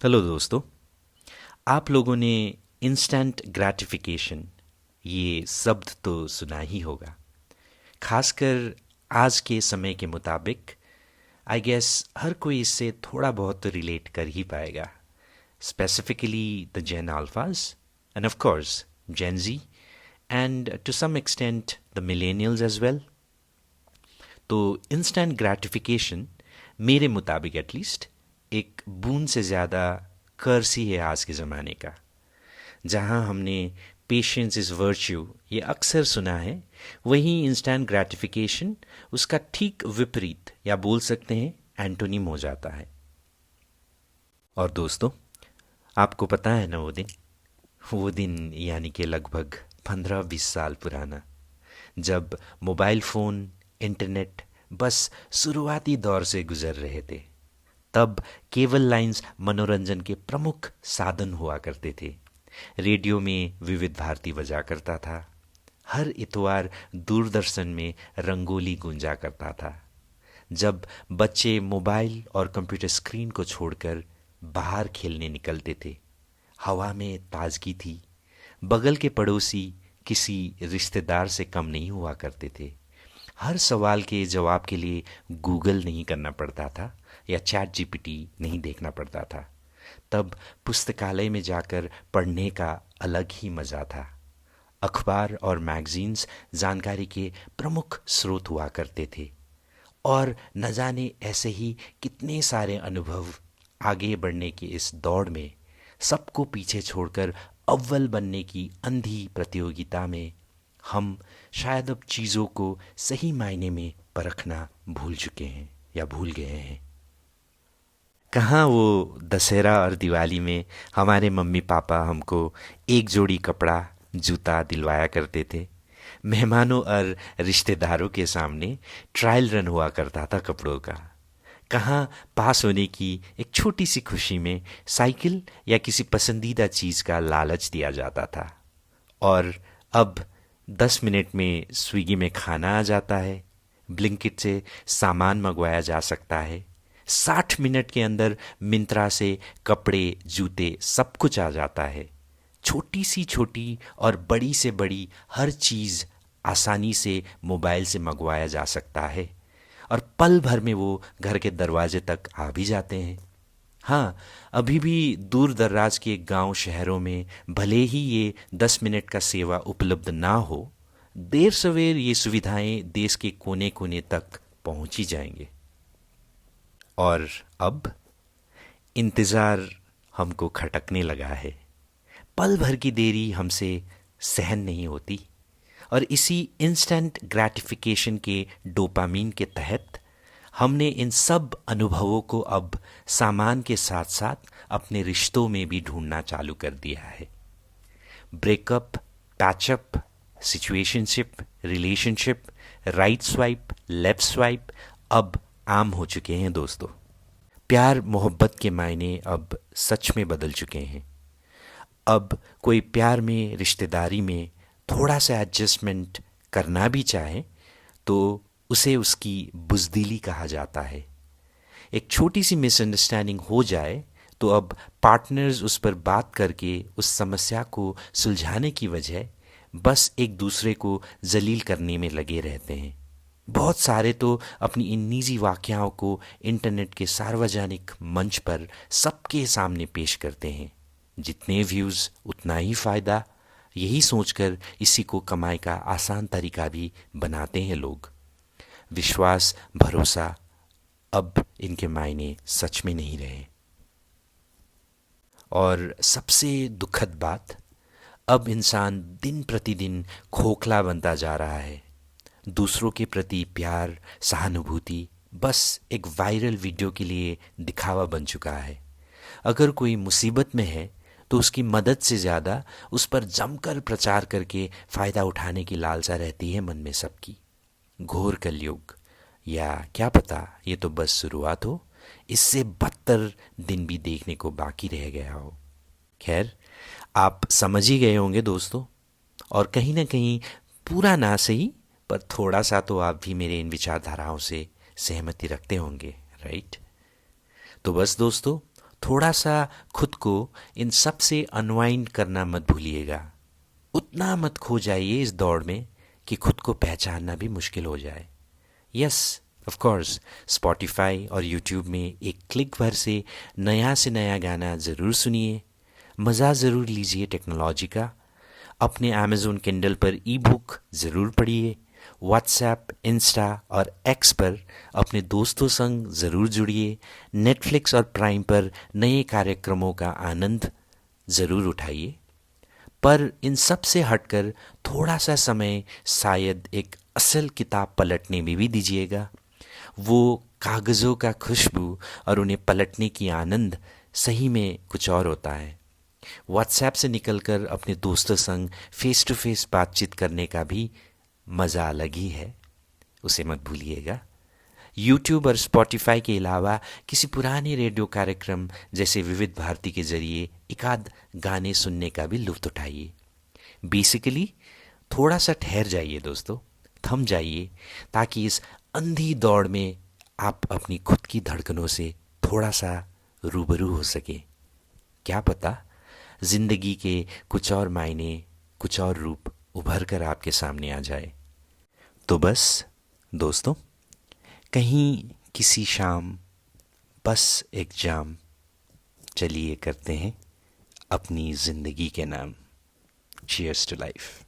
Hello दोस्तों। आप लोगों ने इंस्टेंट ग्रैटिफिकेशन ये शब्द तो सुना ही होगा। खासकर आज के समय के मुताबिक आई गेस हर कोई इससे थोड़ा बहुत तो रिलेट कर ही पाएगा। Specifically the Gen Alphas and of course Gen Z and to some extent the millennials as well. तो इंस्टेंट ग्रैटिफिकेशन मेरे मुताबिक एटलीस्ट एक बूंद से ज़्यादा कर्स ही है आज के ज़माने का। जहाँ हमने पेशेंस इज़ वर्च्यू ये अक्सर सुना है, वहीं इंस्टेंट ग्रैटिफिकेशन उसका ठीक विपरीत या बोल सकते हैं एंटोनिम हो जाता है। और दोस्तों, आपको पता है ना वो दिन यानी कि लगभग 15-20 साल पुराना, जब मोबाइल फ़ोन, इंटरनेट बस शुरुआती दौर से गुजर रहे थे। तब केबल लाइंस मनोरंजन के प्रमुख साधन हुआ करते थे। रेडियो में विविध भारती बजा करता था। हर इतवार दूरदर्शन में रंगोली गूंजा करता था। जब बच्चे मोबाइल और कंप्यूटर स्क्रीन को छोड़कर बाहर खेलने निकलते थे, हवा में ताजगी थी। बगल के पड़ोसी किसी रिश्तेदार से कम नहीं हुआ करते थे। हर सवाल के जवाब के लिए गूगल नहीं करना पड़ता था या चैट जीपीटी नहीं देखना पड़ता था। तब पुस्तकालय में जाकर पढ़ने का अलग ही मज़ा था। अखबार और मैगजीन्स जानकारी के प्रमुख स्रोत हुआ करते थे। और न जाने ऐसे ही कितने सारे अनुभव। आगे बढ़ने की इस दौड़ में सबको पीछे छोड़कर अव्वल बनने की अंधी प्रतियोगिता में हम शायद अब चीज़ों को सही मायने में परखना भूल चुके हैं या भूल गए हैं। कहाँ वो दशहरा और दिवाली में हमारे मम्मी पापा हमको एक जोड़ी कपड़ा जूता दिलवाया करते थे। मेहमानों और रिश्तेदारों के सामने ट्रायल रन हुआ करता था कपड़ों का। कहाँ पास होने की एक छोटी सी खुशी में साइकिल या किसी पसंदीदा चीज़ का लालच दिया जाता था। और अब 10 मिनट में स्विगी में खाना आ जाता है, ब्लिंकिट से सामान मंगवाया जा सकता है, 60 मिनट के अंदर मिंत्रा से कपड़े जूते सब कुछ आ जाता है। छोटी सी छोटी और बड़ी से बड़ी हर चीज़ आसानी से मोबाइल से मंगवाया जा सकता है और पल भर में वो घर के दरवाजे तक आ भी जाते हैं। हाँ, अभी भी दूर दराज के गांव शहरों में भले ही ये 10 मिनट का सेवा उपलब्ध ना हो, देर सवेर ये सुविधाएं देश के कोने कोने तक पहुंच ही जाएंगे। और अब इंतज़ार हमको खटकने लगा है। पल भर की देरी हमसे सहन नहीं होती। और इसी इंस्टेंट ग्रैटिफिकेशन के डोपामीन के तहत हमने इन सब अनुभवों को अब सामान के साथ साथ अपने रिश्तों में भी ढूंढना चालू कर दिया है। Breakup, patchup, situationship, relationship, right swipe, left swipe अब आम हो चुके हैं दोस्तों। प्यार मोहब्बत के मायने अब सच में बदल चुके हैं। अब कोई प्यार में, रिश्तेदारी में थोड़ा सा एडजस्टमेंट करना भी चाहे तो उसे उसकी बुज़दिली कहा जाता है। एक छोटी सी मिसअंडरस्टैंडिंग हो जाए तो अब पार्टनर्स उस पर बात करके उस समस्या को सुलझाने की वजह बस एक दूसरे को जलील करने में लगे रहते हैं। बहुत सारे तो अपनी इन निजी वाक़याओं को इंटरनेट के सार्वजनिक मंच पर सबके सामने पेश करते हैं। जितने व्यूज़ उतना ही फ़ायदा, यही सोचकर इसी को कमाई का आसान तरीका भी बनाते हैं लोग। विश्वास, भरोसा अब इनके मायने सच में नहीं रहे। और सबसे दुखद बात, अब इंसान दिन प्रतिदिन खोखला बनता जा रहा है। दूसरों के प्रति प्यार, सहानुभूति बस एक वायरल वीडियो के लिए दिखावा बन चुका है। अगर कोई मुसीबत में है तो उसकी मदद से ज़्यादा उस पर जमकर प्रचार करके फ़ायदा उठाने की लालसा रहती है मन में सबकी। घोर कलयुग, या क्या पता ये तो बस शुरुआत हो, इससे बदतर दिन भी देखने को बाकी रह गया हो। खैर, आप समझ ही गए होंगे दोस्तों। और कहीं ना कहीं पूरा ना सही पर थोड़ा सा तो आप भी मेरे इन विचारधाराओं से सहमति रखते होंगे, राइट? तो बस दोस्तों, थोड़ा सा खुद को इन सब से अनवाइंड करना मत भूलिएगा। उतना मत खो जाइए इस दौड़ में कि खुद को पहचानना भी मुश्किल हो जाए। यस, ऑफ कोर्स, स्पॉटिफाई और यूट्यूब में एक क्लिक भर से नया गाना ज़रूर सुनिए, मज़ा ज़रूर लीजिए टेक्नोलॉजी का। अपने अमेज़ोन किंडल पर ई बुक ज़रूर पढ़िए। व्हाट्सएप, इंस्टा और एक्स पर अपने दोस्तों संग ज़रूर जुड़िए। नेटफ्लिक्स और प्राइम पर नए कार्यक्रमों का आनंद ज़रूर उठाइए। पर इन सब से हटकर थोड़ा सा समय शायद एक असल किताब पलटने में भी दीजिएगा। वो कागज़ों का खुशबू और उन्हें पलटने की आनंद सही में कुछ और होता है। व्हाट्सएप से निकलकर अपने दोस्तों संग फेस टू फेस बातचीत करने का भी मज़ा अलग ही है, उसे मत भूलिएगा। यूट्यूब और स्पॉटिफाई के अलावा किसी पुराने रेडियो कार्यक्रम जैसे विविध भारती के जरिए एकाध गाने सुनने का भी लुत्फ़ उठाइए। बेसिकली थोड़ा सा ठहर जाइए दोस्तों, थम जाइए, ताकि इस अंधी दौड़ में आप अपनी खुद की धड़कनों से थोड़ा सा रूबरू हो सके। क्या पता जिंदगी के कुछ और मायने, कुछ और रूप उभर कर आपके सामने आ जाए। तो बस दोस्तों, कहीं किसी शाम बस एक जाम, चलिए करते हैं अपनी जिंदगी के नाम। Cheers to life.